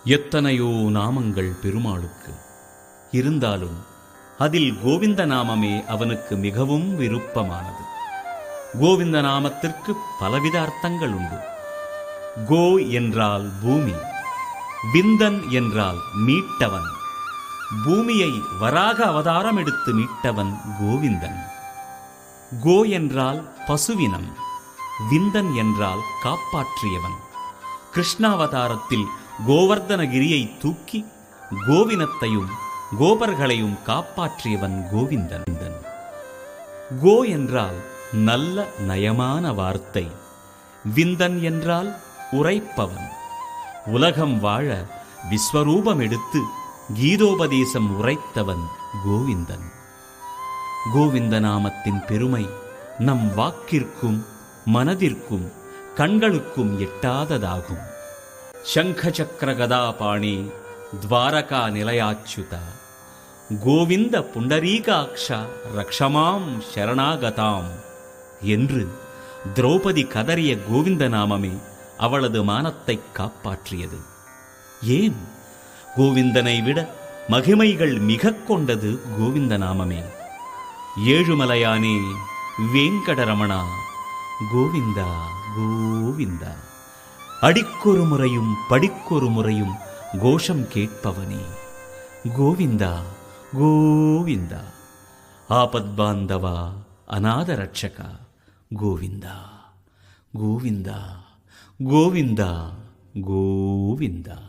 எத்தனையோ நாமங்கள் பெருமாளுக்கு இருந்தாலும் அதில் கோவிந்த நாமமே அவனுக்கு மிகவும் விருப்பமானது. கோவிந்த நாமத்திற்கு பலவித அர்த்தங்கள் உண்டு. கோ என்றால் பூமி, விந்தன் என்றால் மீட்டவன். பூமியை வராக அவதாரம் எடுத்து மீட்டவன் கோவிந்தன். கோ என்றால் பசுவினம், விந்தன் என்றால் காப்பாற்றியவன். கிருஷ்ணாவதாரத்தில் கோவர்தனகிரியை தூக்கி கோவினத்தையும் கோபர்களையும் காப்பாற்றியவன் கோவிந்தன். கோ என்றால் நல்ல நயமான வார்த்தை, விந்தன் என்றால் உரைப்பவன். உலகம் வாழ விஸ்வரூபம் எடுத்து கீதோபதேசம் உரைத்தவன் கோவிந்தன். கோவிந்த நாமத்தின் பெருமை நம் வாக்கிற்கும் மனதிற்கும் கண்களுக்கும் எட்டாததாகும். சங்க சக்கர கதாபாணி துவாரகா நிலையாச்சுத கோவிந்த புண்டரீகாக்ஷா ரக்ஷமாம் சரணாகதாம் என்று திரௌபதி கதறிய கோவிந்த நாமமே அவளது மானத்தை காப்பாற்றியது. ஏன்? கோவிந்தனை விட மகிமைகள் மிக கொண்டது கோவிந்த நாமமே. ஏழுமலையானே வேங்கடரமணா கோவிந்தா கோவிந்தா, அடிக்கொரு முறையும் படிக்கொரு முறையும் கோஷம் கேட்பவனே கோவிந்தா கோவிந்தா, ஆபத்பாந்தவா அநாத ரட்சகா கோவிந்தா கோவிந்தா கோவிந்தா கோவிந்தா.